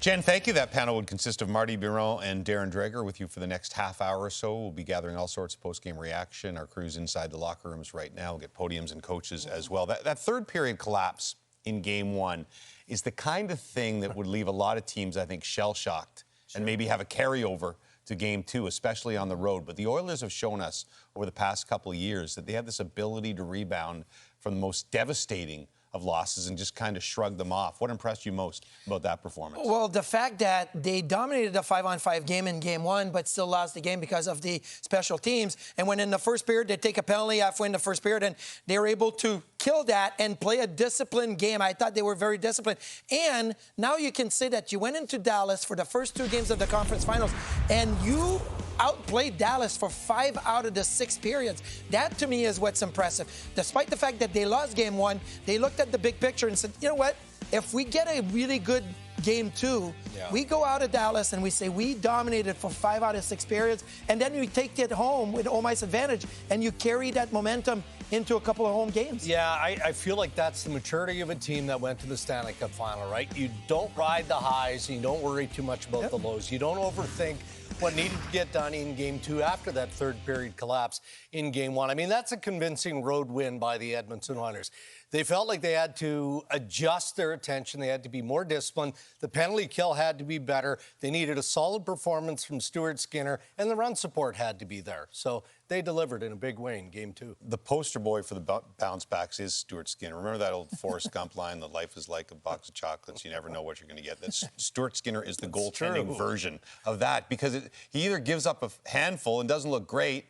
Jen, thank you. That panel would consist of Marty Biron and Darren Dreger with you for the next half hour or so. We'll be gathering all sorts of post-game reaction. Our crew's inside the locker rooms right now. We'll get podiums and coaches as well. That third period collapse in Game 1 is the kind of thing that would leave a lot of teams, I think, shell-shocked and maybe have a carryover to Game 2, especially on the road. But the Oilers have shown us over the past couple of years that they have this ability to rebound from the most devastating of losses and just kind of shrug them off. What impressed you most about that performance? Well, the fact that they dominated the 5-on-5 game in Game 1, but still lost the game because of the special teams. And when in the first period, they take a penalty halfway in the first period, and they were able to kill that and play a disciplined game. I thought they were very disciplined. And now you can say that you went into Dallas for the first 2 games of the conference finals, and you outplayed Dallas for 5 out of the 6 periods. That, to me, is what's impressive. Despite the fact that they lost Game 1, they looked at the big picture and said, you know what? If we get a really good Game 2, we go out of Dallas and we say we dominated for 5 out of 6 periods, and then we take it home with home ice advantage, and you carry that momentum into a couple of home games. Yeah, I feel like that's the maturity of a team that went to the Stanley Cup final, right? You don't ride the highs, and you don't worry too much about the lows. You don't overthink what needed to get done in Game 2 after that third period collapse in Game 1. I mean, that's a convincing road win by the Edmonton Oilers. They felt like they had to adjust their attention. They had to be more disciplined. The penalty kill had to be better. They needed a solid performance from Stuart Skinner, and the run support had to be there. So they delivered in a big way in Game 2. The poster boy for the bounce backs is Stuart Skinner. Remember that old Forrest Gump line, that life is like a box of chocolates, you never know what you're going to get? Stuart Skinner is the goaltending version of that, because he either gives up a handful and doesn't look great,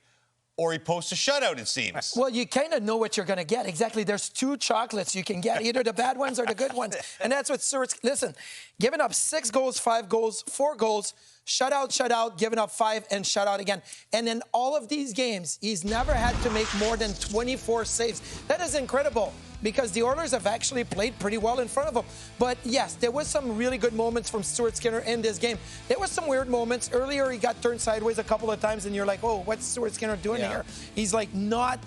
or he posts a shutout, it seems. Well, you kind of know what you're going to get. Exactly. There's 2 chocolates you can get, either the bad ones or the good ones. And that's what Stuart's... Listen, giving up 6 goals, 5 goals, 4 goals, shutout, giving up 5, and shutout again. And in all of these games, he's never had to make more than 24 saves. That is incredible, because the Oilers have actually played pretty well in front of him. But yes, there was some really good moments from Stuart Skinner in this game. There was some weird moments. Earlier, he got turned sideways a couple of times, and you're like, oh, what's Stuart Skinner doing here? He's like not,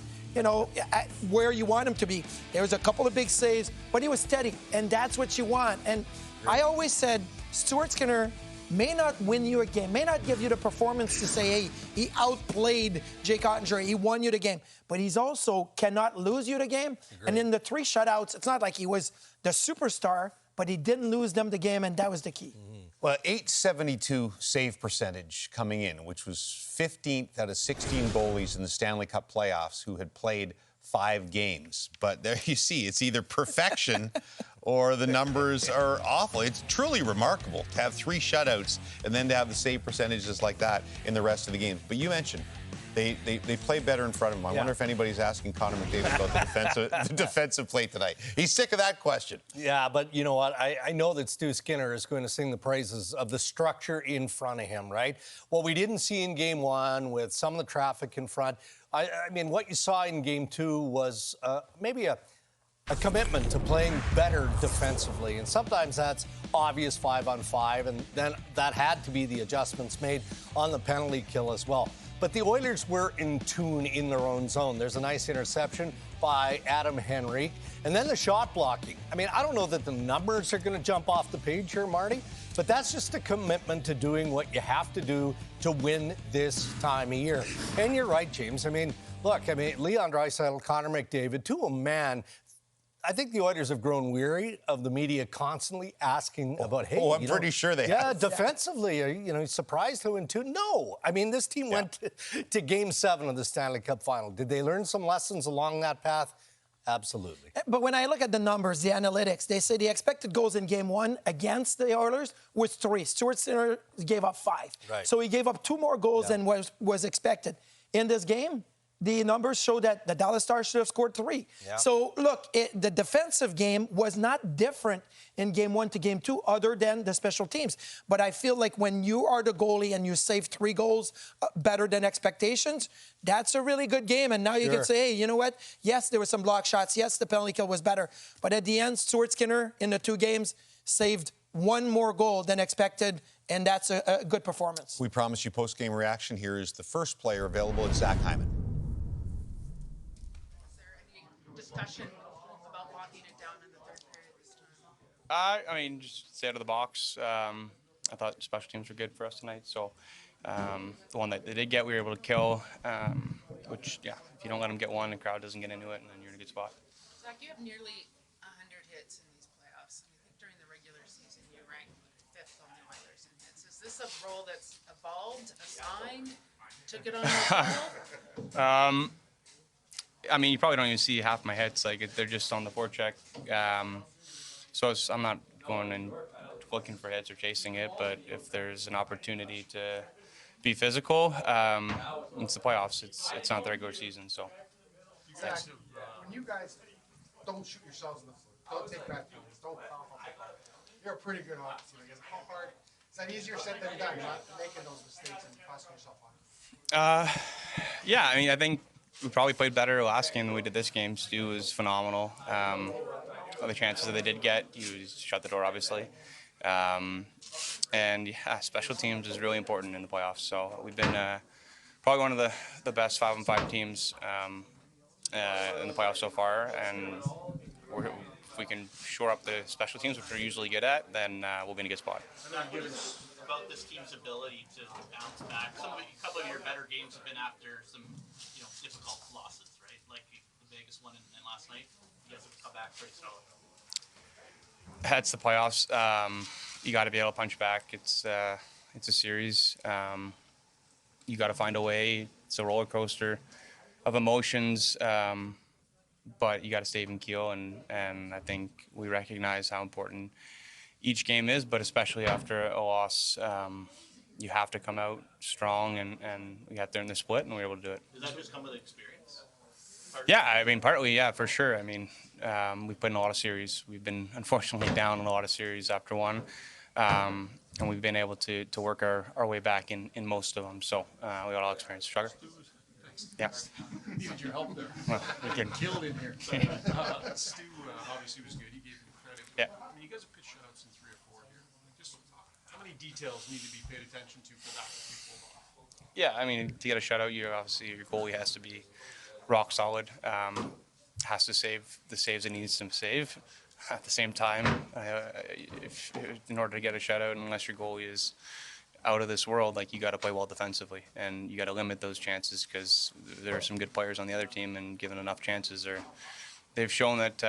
where you want him to be. There was a couple of big saves, but he was steady, and that's what you want. And I always said, Stuart Skinner may not win you a game, may not give you the performance to say, hey, he outplayed Jake Ottinger, he won you the game, but he's also cannot lose you the game. Agreed. And in the 3 shutouts, it's not like he was the superstar, but he didn't lose them the game, and that was the key. Well, .872 save percentage coming in, which was 15th out of 16 goalies in the Stanley Cup playoffs who had played 5 games. But there you see, it's either perfection or the numbers are awful. It's truly remarkable to have 3 shutouts and then to have the save percentages like that in the rest of the games. But you mentioned they play better in front of him. I wonder if anybody's asking Connor McDavid about the defensive play tonight. He's sick of that question. Yeah, but you know what? I know that Stu Skinner is going to sing the praises of the structure in front of him, right? What we didn't see in Game 1 with some of the traffic in front, I mean, what you saw in Game 2 was maybe a commitment to playing better defensively. And sometimes that's obvious 5-on-5, and then that had to be the adjustments made on the penalty kill as well. But the Oilers were in tune in their own zone. There's a nice interception by Adam Henry. And then the shot blocking. I mean, I don't know that the numbers are going to jump off the page here, Marty, but that's just a commitment to doing what you have to do to win this time of year. And you're right, James. I mean, look, Leon Draisaitl, Connor McDavid, to a man, I think the Oilers have grown weary of the media constantly asking about, hey, I'm pretty sure they have. Yeah, defensively, are you surprised who in 2? No. I mean, this team went to Game 7 of the Stanley Cup final. Did they learn some lessons along that path? Absolutely. But when I look at the numbers, the analytics, they say the expected goals in Game 1 against the Oilers was 3. Stuart Skinner gave up 5. Right. So he gave up 2 more goals than was expected. In this game, the numbers show that the Dallas Stars should have scored 3. Yeah. So, look, the defensive game was not different in Game 1 to Game 2 other than the special teams. But I feel like when you are the goalie and you save 3 goals better than expectations, that's a really good game. And now you can say, hey, you know what? Yes, there were some block shots. Yes, the penalty kill was better. But at the end, Stuart Skinner in the 2 games saved 1 more goal than expected, and that's a good performance. We promised you post-game reaction. Here is the first player available. It's Zach Hyman. Discussion about locking it down in the third period this time? I mean, just stay out of the box. I thought special teams were good for us tonight. So the one that they did get, we were able to kill. Which, yeah, if you don't let them get one, the crowd doesn't get into it, and then you're in a good spot. Zach, you have nearly 100 hits in these playoffs. I think during the regular season you ranked 5th on the Oilers in hits. Is this a role that's evolved, assigned, took it on yourself? I mean, you probably don't even see half my hits. Like, they're just on the forecheck. So I'm not going and looking for hits or chasing it, but if there's an opportunity to be physical, it's the playoffs. It's not the regular season, so. Zach, when you guys don't shoot yourselves in the foot, don't take bad penalties, don't cough up the ball, you're a pretty good hockey team. I guess how hard is that easier said than done? You're not making those mistakes and costing yourself on. Yeah, I mean, I think we probably played better last game than we did this game. Stu was phenomenal. The chances that they did get, you shut the door, obviously. And yeah, special teams is really important in the playoffs. So we've been probably one of the best 5-on-5 teams in the playoffs so far. And if we can shore up the special teams, which we're usually good at, then we'll be in a good spot. About this team's ability to bounce back. A couple of your better games have been after some, difficult losses, right? Like the Vegas one and last night. You guys have come back pretty solid. That's the playoffs. You got to be able to punch back. It's a series. You got to find a way. It's a roller coaster of emotions, but you got to stay even keel. And I think we recognize how important each game is, but especially after a loss, you have to come out strong, and we got there in the split, and we were able to do it. Does that just come with experience? Yeah, I mean, partly, yeah, for sure. I mean, we've played in a lot of series. We've been, unfortunately, down in a lot of series after one, and we've been able to work our way back in most of them. So we got a lot of experience. Sugar? Yeah. Needed your help there. Well, we can. Killed in here. Stu obviously was good. He gave you credit. Yeah. I mean, you guys have pitched shutouts in 3 or 4 here. Just how many details need to be paid attention to for that to be pulled off? Yeah, I mean, to get a shutout, your goalie has to be rock solid. Has to save the saves it needs to save. At the same time, in order to get a shutout, unless your goalie is out of this world, like, you got to play well defensively, and you got to limit those chances, because there are some good players on the other team, and given enough chances, they've shown that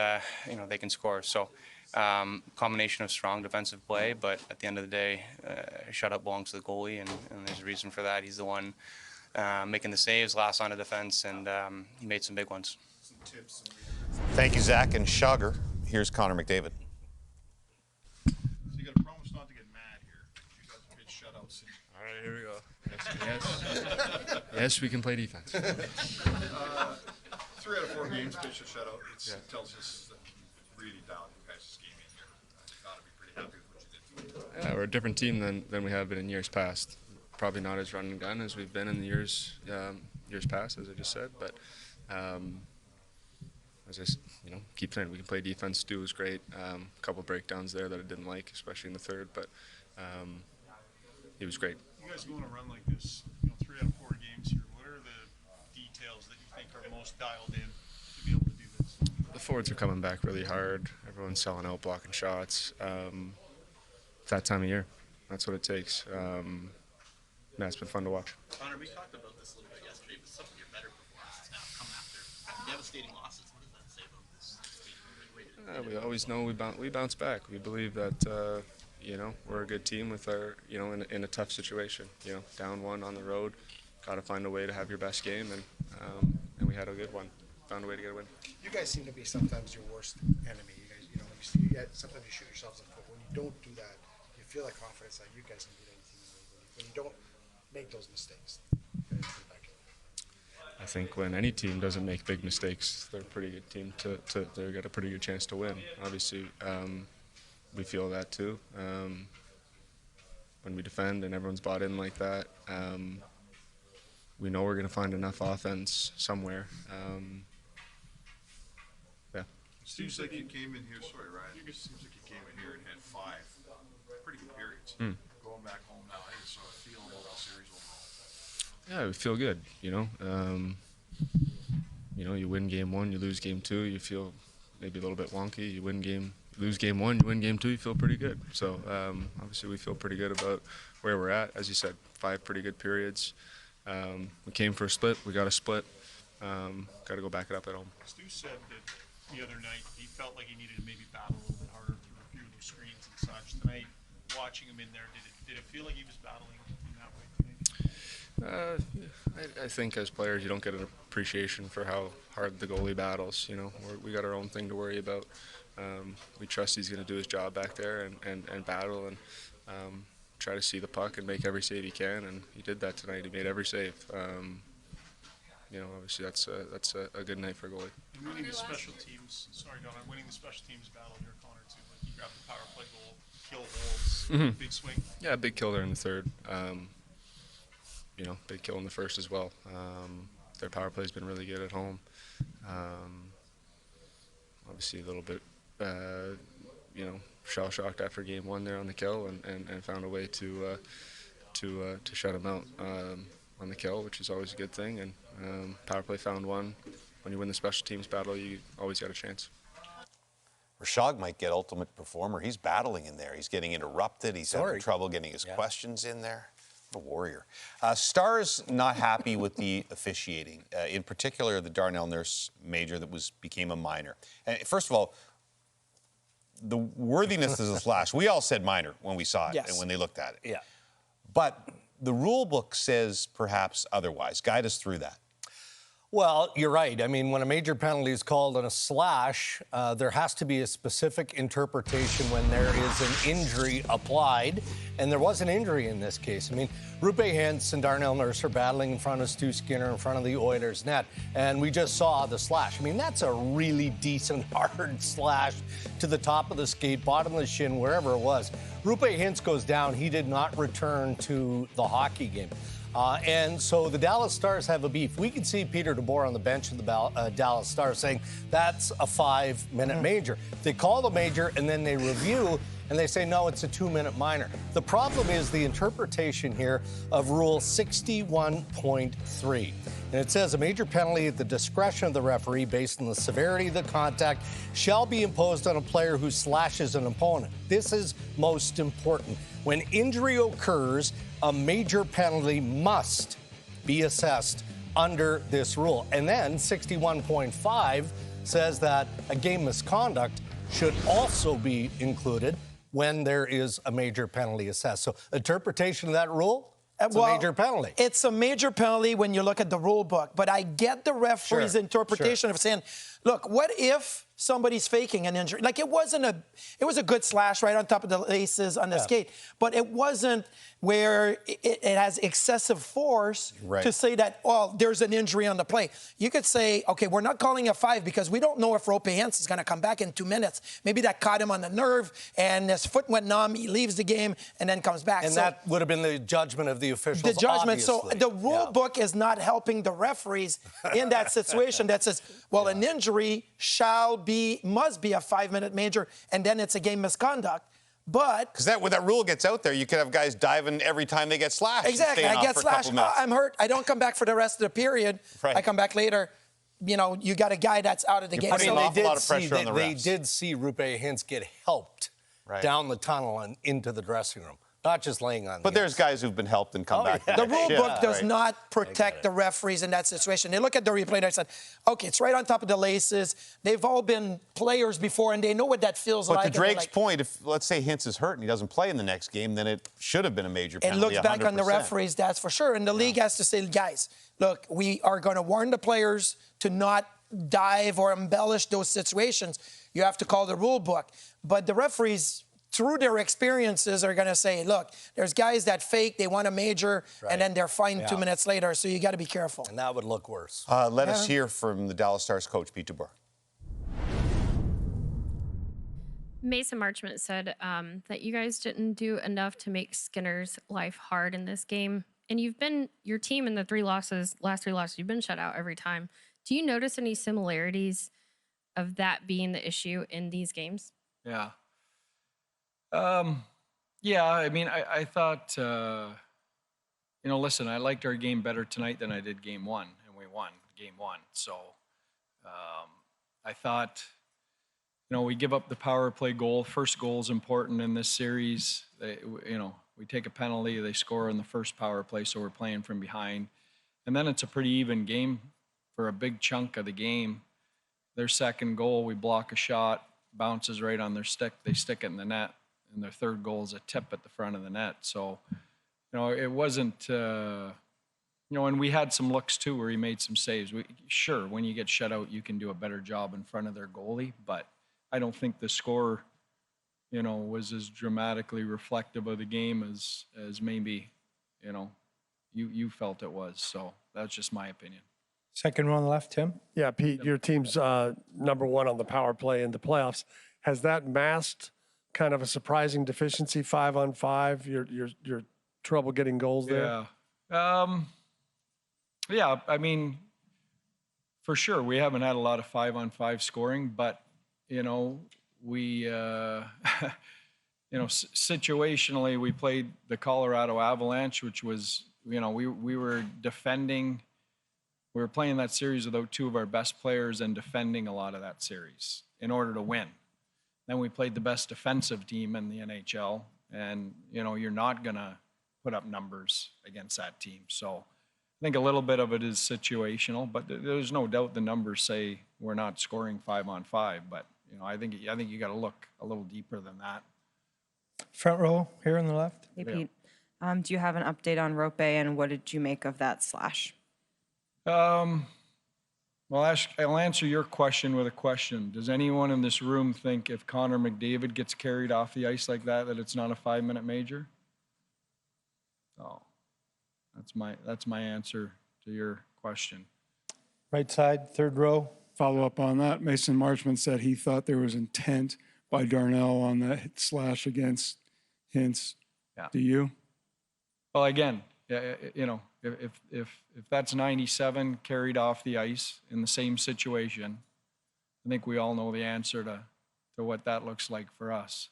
they can score. So combination of strong defensive play, but at the end of the day, shutout belongs to the goalie, and there's a reason for that. He's the one making the saves, last line of defense, and he made some big ones. Thank you, Zach and Sugar. Here's Connor McDavid. So you got to promise not to get mad here. You guys have pitched shutouts. All right, here we go. Yes, yes, we can play defense. 3 out of 4 games pitched a shutout. It tells us that you really dialed you guys' game in here. You got to be pretty happy with what you did. Yeah, we're a different team than we have been in years past. Probably not as run and gun as we've been in the years past, as I just said. But as I keep saying, we can play defense. Stu was great. A couple breakdowns there that I didn't like, especially in the third, but he was great. You guys go on a run like this, 3 out of 4 games here. What are the details that you think are most dialed in to be able to do this? The forwards are coming back really hard. Everyone's selling out, blocking shots. It's that time of year. That's what it takes. It's been fun to watch. Connor, we talked about this a little bit yesterday, but some of your better performances now come after devastating losses. What does that say about this team? We always know we bounce back. We believe that we're a good team with our in a tough situation. Down one on the road, got to find a way to have your best game, and we had a good one. Found a way to get a win. You guys seem to be sometimes your worst enemy. You guys, sometimes you shoot yourselves in the foot. When you don't do that, you feel that confidence that you guys can beat any team in the league. When you don't make those mistakes, you guys get back in. I think when any team doesn't make big mistakes, they're a pretty good team they got a pretty good chance to win. Obviously, we feel that too. When we defend and everyone's bought in like that, we know we're going to find enough offense somewhere. Seems like you came in here, sorry, Ryan. It seems like you came in here and had 5 pretty good periods. Going back home now, I just saw a feeling about the series overall. Yeah, we feel good. You win game 1, you lose game 2, you feel maybe a little bit wonky. You win game lose game one, you win game two, you feel pretty good. So obviously we feel pretty good about where we're at. As you said, 5 pretty good periods. We came for a split. We got a split. Got to go back it up at home. Stu said that the other night he felt like he needed to maybe battle a little bit harder through a few of those screens and such. Tonight, watching him in there, did it feel like he was battling in that way tonight? I think as players, you don't get an appreciation for how hard the goalie battles. You know, we got our own thing to worry about. We trust he's going to do his job back there and battle and try to see the puck and make every save he can. And he did that tonight. He made every save. You know, obviously that's a good night for a goalie. And winning the special teams, winning the special teams battle here, Connor, too. Like you grabbed the power play goal, kill holes, big swing. Yeah, big kill there in the third. You know, big kill in the first as well. Their power play's been really good at home. Obviously a little bit, you know, shell-shocked after game one there on the kill and found a way to shut him out on the kill, which is always a good thing. And power play found one. When you win the special teams battle, you always got a chance. Rashog might get ultimate performer. He's battling in there. He's getting interrupted. He's having trouble getting his questions in there. A warrior. Stars not happy with the officiating, in particular the Darnell Nurse major that became a minor. And first of all, the worthiness of the slash, we all said minor when we saw it and when they looked at it. Yeah. But the rule book says perhaps otherwise. Guide us through that. Well, you're right. I mean, when a major penalty is called on a slash, there has to be a specific interpretation when there is an injury applied. And there was an injury in this case. I mean, Rupe Hintz and Darnell Nurse are battling in front of Stu Skinner in front of the Oilers net. And we just saw the slash. I mean, that's a really decent, hard slash to the top of the skate, bottom of the shin, wherever it was. Rupe Hintz goes down. He did not return to the hockey game. And so the Dallas Stars have a beef. We can see Peter DeBoer on the bench of the Dallas Stars saying that's a 5-minute major. They call the major and then they review and they say, no, it's a 2-minute minor. The problem is the interpretation here of Rule 61.3. And it says a major penalty at the discretion of the referee based on the severity of the contact shall be imposed on a player who slashes an opponent. This is most important. When injury occurs, a major penalty must be assessed under this rule. And then 61.5 says that a game misconduct should also be included when there is a major penalty assessed. So interpretation of that rule, it's a major penalty. It's a major penalty when you look at the rule book. But I get the referee's interpretation of saying, look, what if somebody's faking an injury? Like it was a good slash right on top of the laces on the skate, but it wasn't where it has excessive force to say that, oh, there's an injury on the play. You could say, okay, we're not calling a 5 because we don't know if Rope Hintz is going to come back in 2 minutes. Maybe that caught him on the nerve and his foot went numb. He leaves the game and then comes back. And that would have been the judgment of the officials. The judgment. Obviously. So the rule book is not helping the referees in that situation that says, well, an injury must be a 5-minute major, and then it's a game misconduct. But because when that rule gets out there, you could have guys diving every time they get slashed. Exactly, I get slashed. Oh, I'm hurt. I don't come back for the rest of the period. Right. I come back later. You know, you got a guy that's out of the game. I mean, an awful lot of pressure on the refs. They did see Rupe Hintz get helped down the tunnel and into the dressing room. Not just laying on. But there's guys who've been helped and come back. The rule book does not protect the referees in that situation. They look at the replay and they said, okay, it's right on top of the laces. They've all been players before and they know what that feels like. But to Drake's point, if let's say Hintz is hurt and he doesn't play in the next game, then it should have been a major penalty. It looks back 100%. on the referees, that's for sure. And the league has to say, guys, look, we are going to warn the players to not dive or embellish those situations. You have to call the rule book. But the referees, through their experiences, are going to say, look, there's guys that fake, they want a major, and then they're fined 2 minutes later, so you got to be careful. And that would look worse. Let us hear from the Dallas Stars coach, Pete DeBoer. Mason Marchment said that you guys didn't do enough to make Skinner's life hard in this game. And your team in the last 3 losses, you've been shut out every time. Do you notice any similarities of that being the issue in these games? Yeah. Yeah, I mean, I thought, listen, I liked our game better tonight than I did game one, and we won game one. So I thought, we give up the power play goal. First goal is important in this series. We take a penalty, they score in the first power play, so we're playing from behind. And then it's a pretty even game for a big chunk of the game. Their second goal, we block a shot, bounces right on their stick, they stick it in the net, and their third goal is a tip at the front of the net. So, it wasn't, and we had some looks too where he made some saves. Sure, when you get shut out, you can do a better job in front of their goalie, but I don't think the score, was as dramatically reflective of the game as maybe, you felt it was. So that's just my opinion. Second row on the left, Tim. Yeah, Pete, your team's number one on the power play in the playoffs. Has that masked kind of a surprising deficiency 5-on-5? Your trouble getting goals there? Yeah. Yeah, I mean, for sure, we haven't had a lot of 5-on-5 scoring, but, we, situationally, we played the Colorado Avalanche, which was, we were defending. We were playing that series without two of our best players and defending a lot of that series in order to win. Then we played the best defensive team in the NHL, and, you're not going to put up numbers against that team. So I think a little bit of it is situational, but there's no doubt the numbers say we're not scoring 5-on-5. But, I think you got to look a little deeper than that. Front row here on the left. Hey, Pete. Do you have an update on Rope, and what did you make of that slash? Well, I'll answer your question with a question. Does anyone in this room think if Connor McDavid gets carried off the ice like that it's not a 5-minute major? Oh, that's my answer to your question. Right side, third row. Follow up on that. Mason Marchman said he thought there was intent by Darnell on that slash against Hintz. Yeah. Do you? Well, again, if that's 97 carried off the ice in the same situation, I think we all know the answer to what that looks like for us.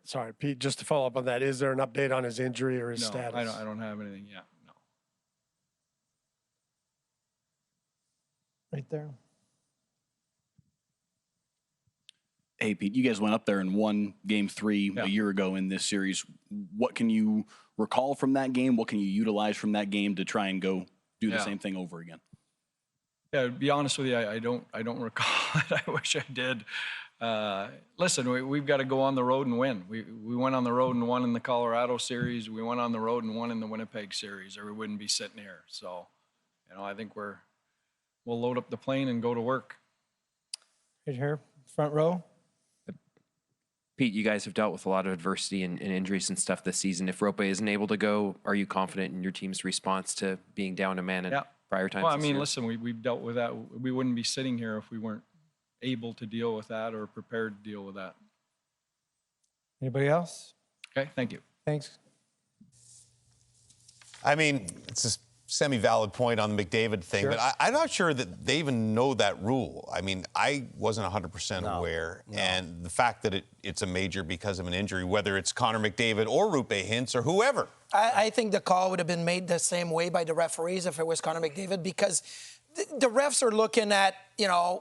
Sorry, Pete, just to follow up on that, is there an update on his injury or his No, status? I don't have anything yet. No. Right there. Hey, Pete, you guys went up there and won Game 3 a year ago in this series. What can you recall from that game? What can you utilize from that game to try and go do the same thing over again? Yeah, to be honest with you, I don't recall it. I wish I did. Listen, we've got to go on the road and win. We went on the road and won in the Colorado series. We went on the road and won in the Winnipeg series, or we wouldn't be sitting here. So, I think we'll load up the plane and go to work. Right here, front row. Pete, you guys have dealt with a lot of adversity and injuries and stuff this season. If Rope isn't able to go, are you confident in your team's response to being down a man in prior times? Well, I mean, listen, we've dealt with that. We wouldn't be sitting here if we weren't able to deal with that or prepared to deal with that. Anybody else? Okay, thank you. Thanks. I mean, it's a semi-valid point on the McDavid thing, but I'm not sure that they even know that rule. I mean, I wasn't 100% aware, and the fact that it's a major because of an injury, whether it's Connor McDavid or Rupe Hintz or whoever. I think the call would have been made the same way by the referees if it was Connor McDavid, because the refs are looking at,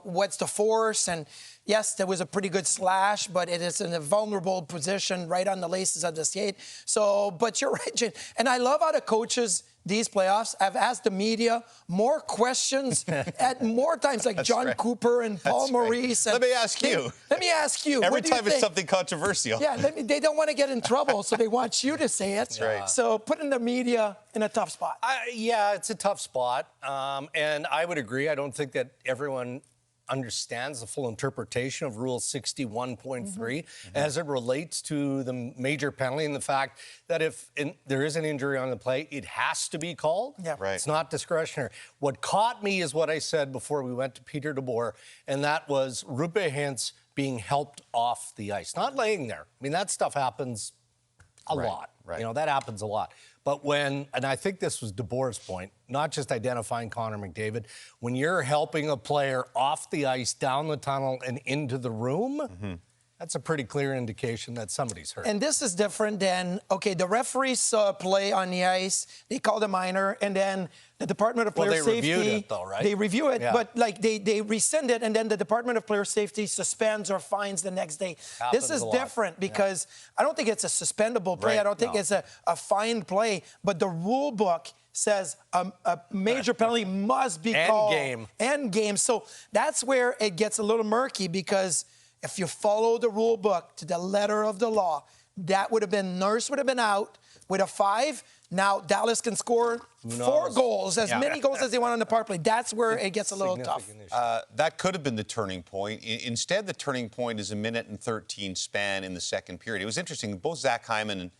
what's the force, and yes, there was a pretty good slash, but it is in a vulnerable position right on the laces of the skate. So, but you're right, Jane. And I love how the coaches these playoffs have asked the media more questions at more times, like John Cooper and Paul Maurice. And let me ask you. Every time it's something controversial. Yeah, they don't want to get in trouble, so they want you to say it. That's right. So putting the media in a tough spot. Yeah, it's a tough spot. And I would agree. I don't think that everyone understands the full interpretation of Rule 61.3 as it relates to the major penalty and the fact that if there is an injury on the play, it has to be called. Yeah. Right. It's not discretionary. What caught me is what I said before we went to Peter DeBoer, and that was Rupe Hintz being helped off the ice, not laying there. I mean, that stuff happens a lot. Right. That happens a lot. But and I think this was DeBoer's point, not just identifying Connor McDavid, when you're helping a player off the ice, down the tunnel, and into the room, That's a pretty clear indication that somebody's hurt. And this is different than, okay, the referees saw a play on the ice, they called a minor, and then the Department of Player Safety. Well, they reviewed it, though, right? They review it, Yeah. but like they rescind it, and then the Department of Player Safety suspends or fines the next day. Happens This is a lot. different because I don't think it's a suspendable play. Right, I don't think no. it's a fined play, but the rule book says a major penalty must be End called. game. End game. So that's where it gets a little murky because if you follow the rule book to the letter of the law, that would have been, Nurse would have been out with a 5. Now Dallas can score 4 goals, as many goals as they want on the power play. That's where it gets a little tough. That could have been the turning point. Instead, the turning point is a 1:13 span in the second period. It was interesting. Both Zach Hyman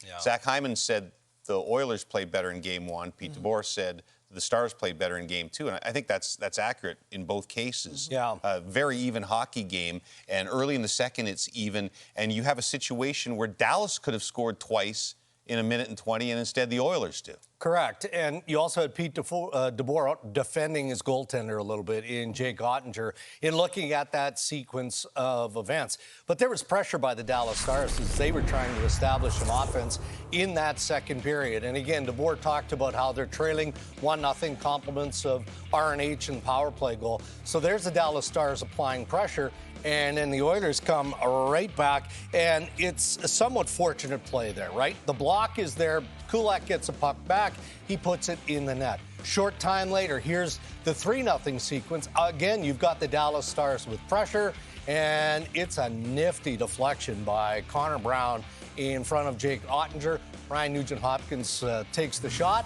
said the Oilers played better in Game 1. Pete DeBoer said the Stars played better in Game 2, and I think that's accurate in both cases. Yeah. Very even hockey game, and early in the second it's even, and you have a situation where Dallas could have scored twice in 1:20, and instead the Oilers do. Correct. And you also had Pete DeBoer out defending his goaltender a little bit in Jake Ottinger in looking at that sequence of events. But there was pressure by the Dallas Stars as they were trying to establish an offense in that second period. And again, DeBoer talked about how they're trailing 1-0, compliments of RNH and power play goal. So there's the Dallas Stars applying pressure. And then the Oilers come right back, and it's a somewhat fortunate play there, right? The block is there. Kulak gets a puck back. He puts it in the net. Short time later, here's the 3-0 sequence. Again, you've got the Dallas Stars with pressure, and it's a nifty deflection by Connor Brown in front of Jake Ottinger. Ryan Nugent-Hopkins takes the shot.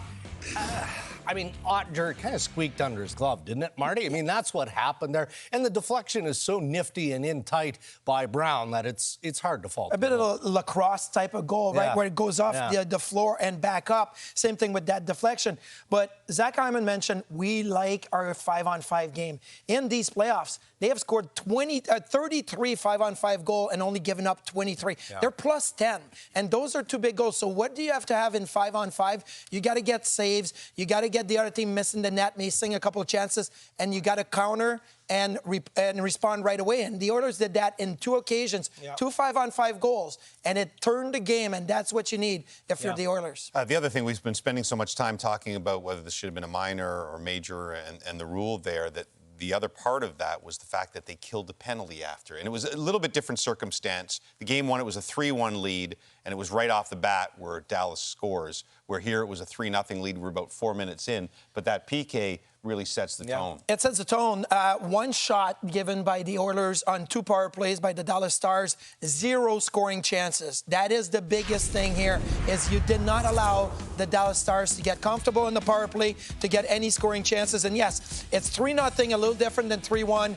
I mean, Ottinger kind of squeaked under his glove, didn't it, Marty? I mean, that's what happened there. And the deflection is so nifty and in tight by Brown that it's hard to fault. A bit of a lacrosse type of goal, right? Yeah. Where it goes off the floor and back up. Same thing with that deflection. But Zach Hyman mentioned we like our 5-on-5 game. In these playoffs, they have scored 33 5-on-5 goal and only given up 23. Yeah. They're plus 10. And those are 2 big goals. So what do you have to have in 5-on-5? You got to get saves. You got to get the other team missing the net, missing a couple of chances, and you got to counter and respond right away. And the Oilers did that in 2 occasions, 2 5-on-5 goals, and it turned the game, and that's what you need if you're the Oilers. The other thing, we've been spending so much time talking about whether this should have been a minor or major and the rule there, that the other part of that was the fact that they killed the penalty after. And it was a little bit different circumstance. The Game 1, it was a 3-1 lead, and it was right off the bat where Dallas scores, where here it was a 3-0 lead. We're about 4 minutes in, but that PK really sets the tone. It sets the tone. 1 shot given by the Oilers on 2 power plays by the Dallas Stars, 0 scoring chances. That is the biggest thing here, is you did not allow the Dallas Stars to get comfortable in the power play, to get any scoring chances. And yes, it's 3-0, a little different than 3-1,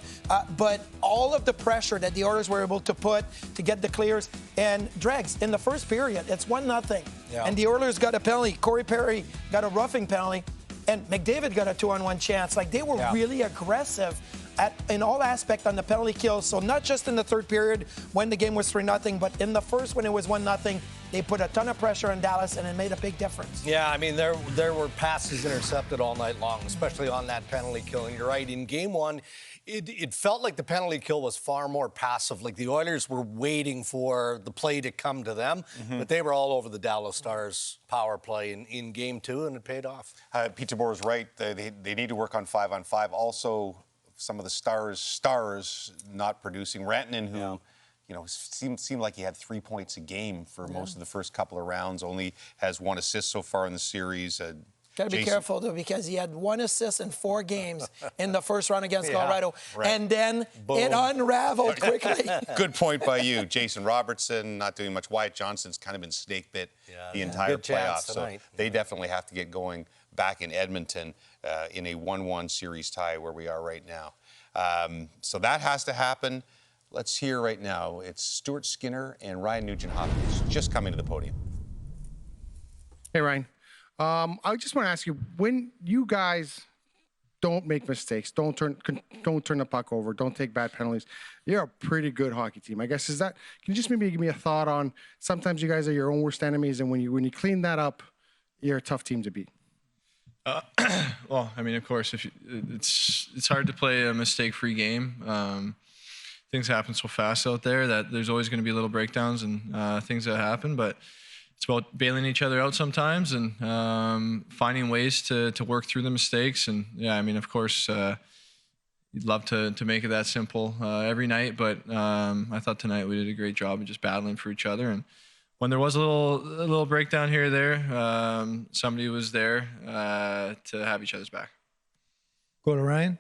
but all of the pressure that the Oilers were able to put to get the clears. And Dregs, in the first period, it's 1-0. And the Oilers got a penalty. Corey Perry got a roughing penalty. And McDavid got a 2-on-1 chance. Like, they were really aggressive in all aspects on the penalty kills. So not just in the third period when the game was 3-0, but in the first when it was 1-0, they put a ton of pressure on Dallas, and it made a big difference. Yeah, I mean, there were passes intercepted all night long, especially on that penalty kill. And you're right, in Game 1, it felt like the penalty kill was far more passive. Like the Oilers were waiting for the play to come to them, but they were all over the Dallas Stars power play in Game 2, and it paid off. Pete DeBoer is right. They need to work on 5-on-5. Also, some of the stars not producing. Rantanen, who seemed like he had 3 points a game for most of the first couple of rounds, only has 1 assist so far in the series. Got to be careful, though, because he had 1 assist in 4 games in the first round against Colorado. Right. And then it unraveled quickly. Good point by you. Jason Robertson not doing much. Wyatt Johnson's kind of been snake bit the entire playoffs. So they definitely have to get going back in Edmonton in a 1-1 series tie where we are right now. So that has to happen. Let's hear right now. It's Stuart Skinner and Ryan Nugent-Hopkins just coming to the podium. Hey, Ryan. I just want to ask you, when you guys don't make mistakes, don't turn the puck over, don't take bad penalties, you're a pretty good hockey team. I guess, can you just maybe give me a thought on, sometimes you guys are your own worst enemies, and when you clean that up, you're a tough team to beat. Well, I mean, of course, it's hard to play a mistake-free game. things happen so fast out there that there's always going to be little breakdowns and things that happen. But it's about bailing each other out sometimes and finding ways to work through the mistakes. And yeah, I mean, of course, you'd love to make it that simple every night. But I thought tonight we did a great job of just battling for each other. And when there was a little breakdown here or there, somebody was there to have each other's back. Go to Ryan.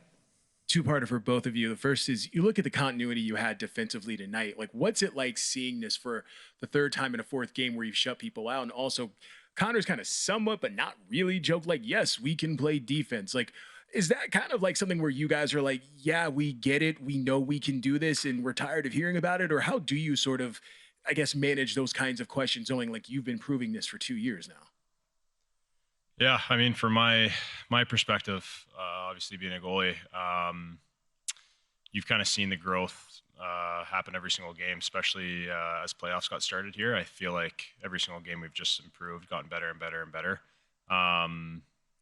Two-parter for both of you. The first is, you look at the continuity you had defensively tonight. Like, what's it like seeing this for the third time in a fourth game where you've shut people out? And also, Connor's kind of somewhat, but not really joked like, yes, we can play defense. Like, is that kind of like something where you guys are like, yeah, we get it, we know we can do this, and we're tired of hearing about it? Or how do you sort of, I guess, manage those kinds of questions, knowing like you've been proving this for 2 years now? Yeah, I mean, from my perspective, obviously being a goalie, you've kind of seen the growth happen every single game, especially as playoffs got started here. I feel like every single game we've just improved, gotten better and better and better. I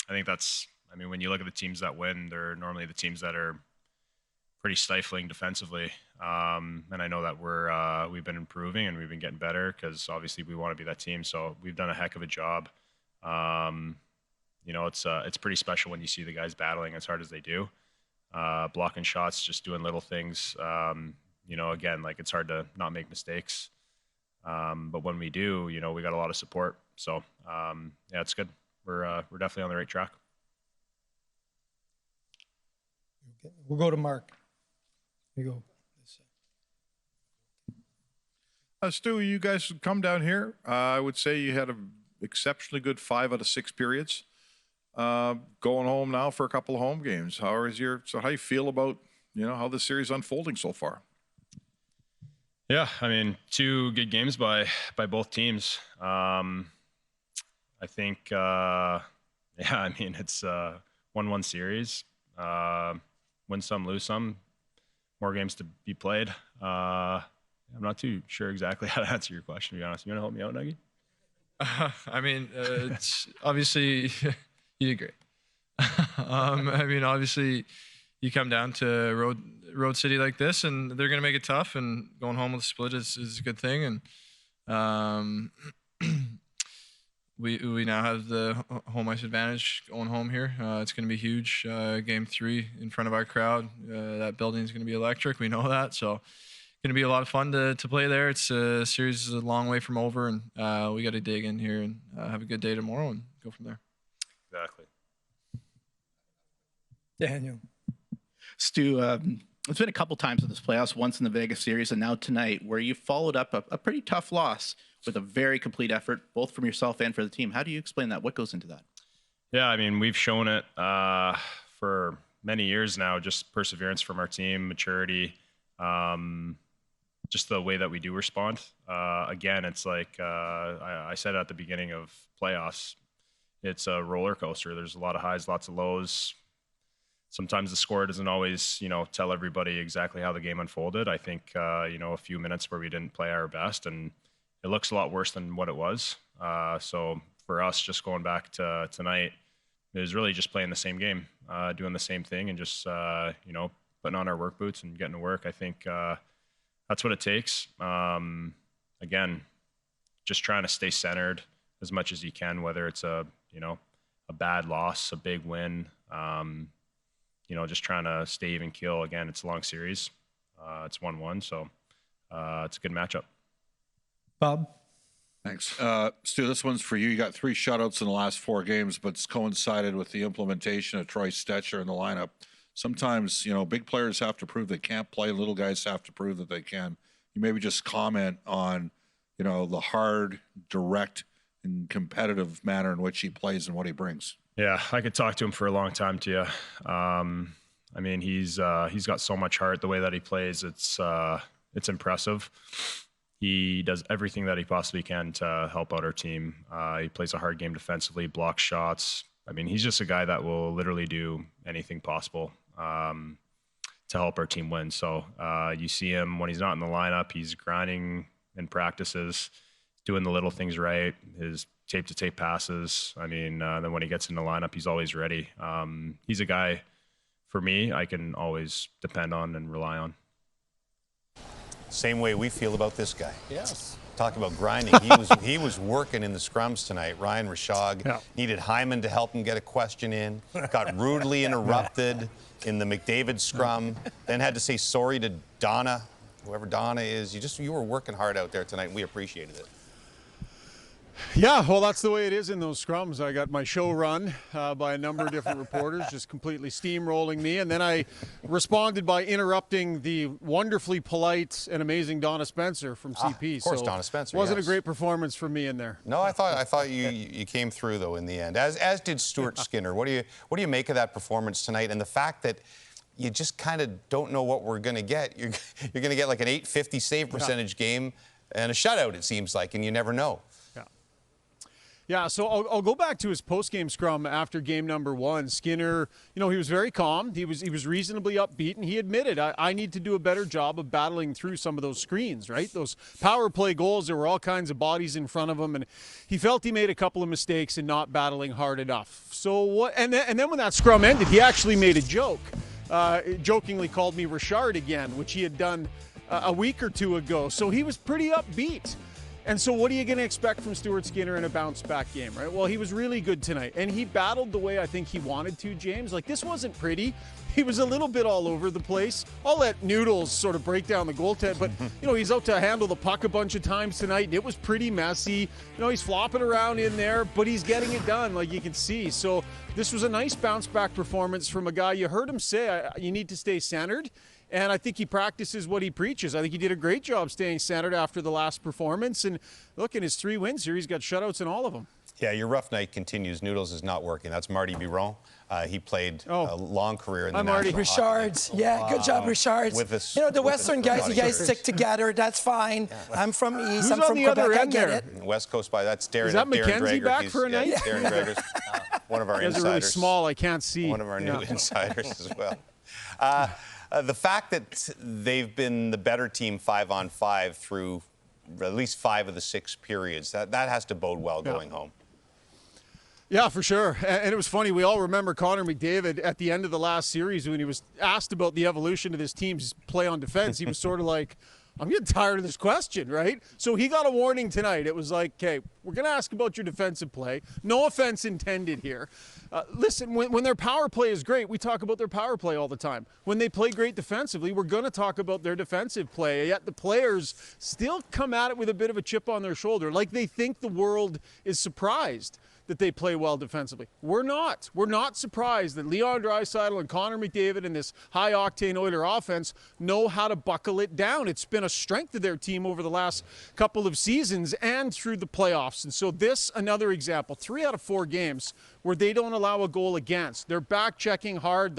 think that's, I mean, when you look at the teams that win, they're normally the teams that are pretty stifling defensively. And I know that we've been improving and we've been getting better because obviously we want to be that team. So we've done a heck of a job. You know, it's pretty special when you see the guys battling as hard as they do, blocking shots, just doing little things. You know, again, like it's hard to not make mistakes. But when we do, you know, we got a lot of support. So yeah, it's good. We're definitely on the right track. We'll go to Mark. Here you go. Stu, you guys come down here. I would say you had an exceptionally good 5 out of 6 periods. Going home now for a couple of home games. How you feel about, you know, how the series is unfolding so far? Yeah, I mean, 2 good games by both teams. I think, yeah, I mean, it's a 1-1 series. Win some, lose some. More games to be played. I'm not too sure exactly how to answer your question, to be honest. You want to help me out, Nuggy? I mean, it's obviously you did great. I mean, obviously, you come down to road city like this, and they're going to make it tough. And going home with a split is a good thing. And we now have the home ice advantage going home here. It's going to be huge. Game 3 in front of our crowd. That building is going to be electric. We know that. So going to be a lot of fun to play there. It's a series is a long way from over, and we got to dig in here and have a good day tomorrow and go from there. Exactly. Daniel. Stu, it's been a couple times in this playoffs, once in the Vegas series and now tonight, where you followed up a pretty tough loss with a very complete effort, both from yourself and for the team. How do you explain that? What goes into that? Yeah, I mean, we've shown it for many years now, just perseverance from our team, maturity, just the way that we do respond. Again, it's like I said at the beginning of playoffs, it's a roller coaster. There's a lot of highs, lots of lows. Sometimes the score doesn't always, you know, tell everybody exactly how the game unfolded. I think, you know, a few minutes where we didn't play our best, and it looks a lot worse than what it was. So for us, just going back to tonight, it was really just playing the same game, doing the same thing, and just, you know, putting on our work boots and getting to work. I think that's what it takes. Again, just trying to stay centered as much as you can, whether it's a bad loss, a big win, you know, just trying to stay even keel. Again, it's a long series. It's 1-1, so it's a good matchup. Bob? Thanks. Stu, this one's for you. You got 3 shutouts in the last 4 games, but it's coincided with the implementation of Troy Stetcher in the lineup. Sometimes, you know, big players have to prove they can't play. Little guys have to prove that they can. You maybe just comment on, you know, the hard, direct, and competitive manner in which he plays and what he brings. Yeah, I could talk to him for a long time, to you. I mean, he's got so much heart. The way that he plays, it's impressive. He does everything that he possibly can to help out our team. He plays a hard game defensively, blocks shots. I mean, he's just a guy that will literally do anything possible to help our team win. So you see him when he's not in the lineup, he's grinding in practices, doing the little things right, his tape-to-tape passes. I mean, then when he gets in the lineup, he's always ready. He's a guy, for me, I can always depend on and rely on. Same way we feel about this guy. Yes. Talk about grinding. He was working in the scrums tonight. Ryan Rashog needed Hyman to help him get a question in. Got rudely interrupted in the McDavid scrum. Then had to say sorry to Donna, whoever Donna is. You were working hard out there tonight, and we appreciated it. Yeah, well, that's the way it is in those scrums. I got my show run by a number of different reporters, just completely steamrolling me. And then I responded by interrupting the wonderfully polite and amazing Donna Spencer from CP. Of course, so Donna Spencer. Wasn't yes. a great performance from me in there. No, I thought you came through though in the end, as did Stuart Skinner. What do you make of that performance tonight, and the fact that you just kind of don't know what we're going to get? You're going to get like an .850 save percentage game and a shutout, it seems like, and you never know. Yeah, so I'll go back to his post-game scrum after game number 1. Skinner, he was very calm. He was reasonably upbeat, and he admitted, I need to do a better job of battling through some of those screens, right? Those power play goals, there were all kinds of bodies in front of him, and he felt he made a couple of mistakes in not battling hard enough. So what? And then when that scrum ended, he actually made a joke. Jokingly called me Richard again, which he had done a week or two ago. So he was pretty upbeat. And so what are you going to expect from Stuart Skinner in a bounce-back game, right? Well, he was really good tonight, and he battled the way I think he wanted to, James. Like, this wasn't pretty. He was a little bit all over the place. I'll let Noodles sort of break down the goaltend, but, he's out to handle the puck a bunch of times tonight, and it was pretty messy. He's flopping around in there, but he's getting it done, like you can see. So this was a nice bounce-back performance from a guy. You heard him say, you need to stay centered. And I think he practices what he preaches. I think he did a great job staying centered after the last performance. And look, in his 3 wins here, he's got shutouts in all of them. Yeah, your rough night continues. Noodles is not working. That's Marty Biron. He played a long career in the National Richards. Yeah, good job, Richards. The Western guys, you guys stick together. That's fine. Yeah. I'm from East. Who's I'm from Quebec. I get it. West Coast by that's Darren. Is that Mackenzie Drager. back for a night? Darren Drager's one of our insiders. Really small. I can't see. One of our new insiders as well. The fact that they've been the better team 5-on-5 through at least 5 of the 6 periods, that has to bode well going home. Yeah, for sure. And it was funny. We all remember Connor McDavid at the end of the last series when he was asked about the evolution of this team's play on defense. He was sort of like, I'm getting tired of this question, right? So he got a warning tonight. It was like, okay, we're going to ask about your defensive play. No offense intended here. Listen, when their power play is great, we talk about their power play all the time. When they play great defensively, we're going to talk about their defensive play. Yet the players still come at it with a bit of a chip on their shoulder, like they think the world is surprised that they play well defensively. We're not. We're not surprised that Leon Draisaitl and Connor McDavid and this high-octane Oiler offense know how to buckle it down. It's been a strength of their team over the last couple of seasons and through the playoffs. And so this, another example, 3 out of 4 games where they don't allow a goal against. They're back-checking hard.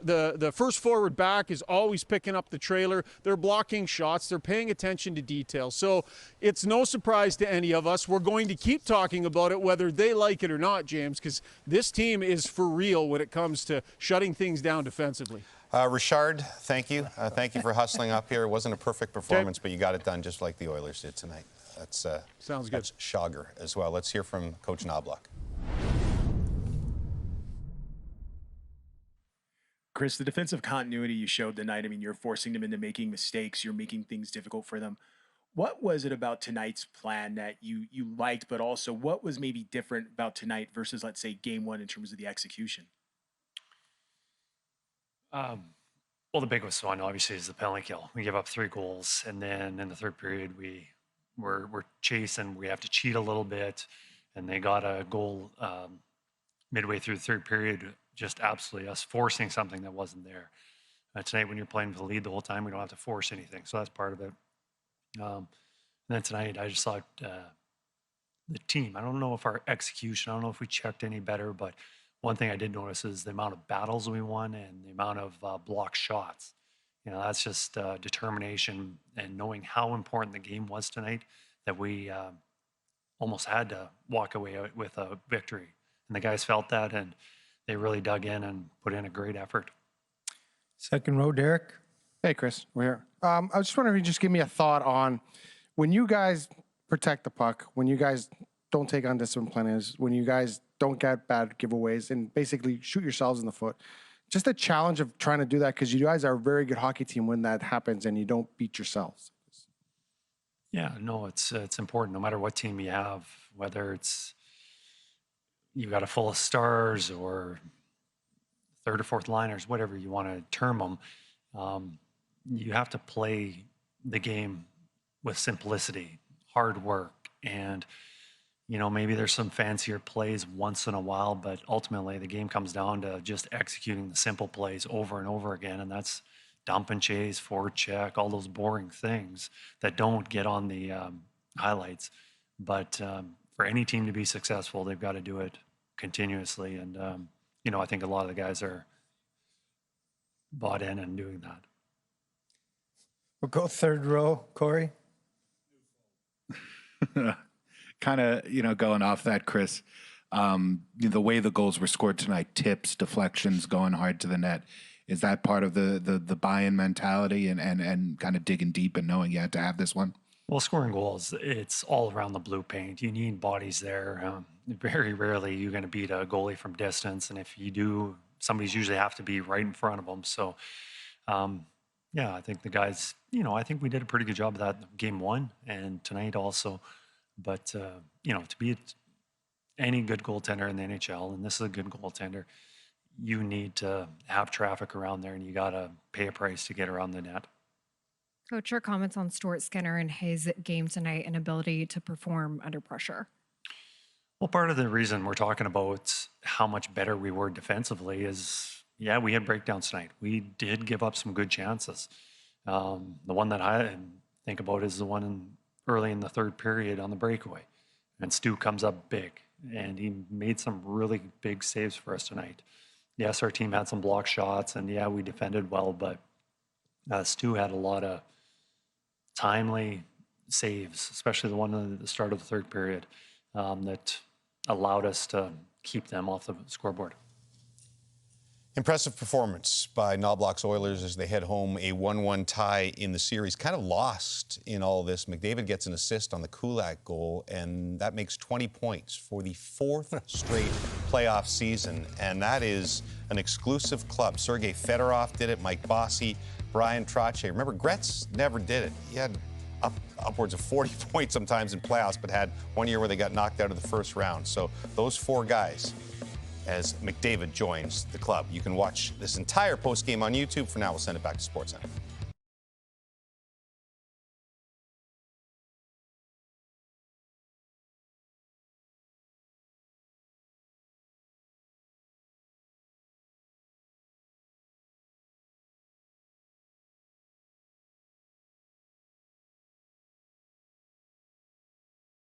The first forward back is always picking up the trailer. They're blocking shots. They're paying attention to detail. So it's no surprise to any of us. We're going to keep talking about it whether they like it or not, James, because this team is for real when it comes to shutting things down defensively. Richard, thank you. Thank you for hustling up here. It wasn't a perfect performance, but you got it done just like the Oilers did tonight. That's sounds good. That's Schauger as well. Let's hear from Coach Knobloch. Chris, the defensive continuity you showed tonight, I mean, you're forcing them into making mistakes. You're making things difficult for them. What was it about tonight's plan that you liked, but also what was maybe different about tonight versus, let's say, game 1 in terms of the execution? Well, the biggest one, obviously, is the penalty kill. We give up 3 goals, and then in the third period, we're chasing. We have to cheat a little bit, and they got a goal midway through the third period, just absolutely us forcing something that wasn't there. Tonight, when you're playing for the lead the whole time, we don't have to force anything, so that's part of it. And then tonight, I just thought the team, I don't know if our execution, I don't know if we checked any better, but one thing I did notice is the amount of battles we won and the amount of blocked shots. That's just determination and knowing how important the game was tonight that we almost had to walk away with a victory. And the guys felt that, and they really dug in and put in a great effort. Second row, Derek. Hey, Chris, we're here. I was just wondering if you just give me a thought on when you guys protect the puck, when you guys don't take undisciplined penalties, when you guys don't get bad giveaways and basically shoot yourselves in the foot. Just the challenge of trying to do that because you guys are a very good hockey team when that happens and you don't beat yourselves. Yeah, no, it's important no matter what team you have, whether it's you got a full of stars or third or fourth liners, whatever you want to term them. You have to play the game with simplicity, hard work, and maybe there's some fancier plays once in a while, but ultimately the game comes down to just executing the simple plays over and over again, and that's dump and chase, forward check, all those boring things that don't get on the highlights. But for any team to be successful, they've got to do it continuously, and I think a lot of the guys are bought in and doing that. We'll go third row, Corey. Kind of, going off that, Chris, the way the goals were scored tonight, tips, deflections, going hard to the net, is that part of the buy-in mentality and kind of digging deep and knowing you had to have this one? Well, scoring goals, it's all around the blue paint. You need bodies there. Very rarely you're going to beat a goalie from distance, and if you do, somebody's usually have to be right in front of them. So, yeah, I think the guys, I think we did a pretty good job of that game one and tonight also. But, to be any good goaltender in the NHL, and this is a good goaltender, you need to have traffic around there, and you got to pay a price to get around the net. Coach, your comments on Stuart Skinner and his game tonight and ability to perform under pressure. Well, part of the reason we're talking about how much better we were defensively is, yeah, we had breakdowns tonight. We did give up some good chances. The one that I think about is the one early in the third period on the breakaway. And Stu comes up big, and he made some really big saves for us tonight. Yes, our team had some block shots, and yeah, we defended well, but Stu had a lot of timely saves, especially the one at the start of the third period, that allowed us to keep them off the scoreboard. Impressive performance by Knobloch's Oilers as they head home, a 1-1 tie in the series. Kind of lost in all this. McDavid gets an assist on the Kulak goal, and that makes 20 points for the fourth straight playoff season, and that is an exclusive club. Sergei Fedorov did it, Mike Bossy, Brian Trottier. Remember, Gretz never did it. He had upwards of 40 points sometimes in playoffs, but had one year where they got knocked out of the first round. So those four guys, as McDavid joins the club. You can watch this entire postgame on YouTube. For now, we'll send it back to SportsCenter.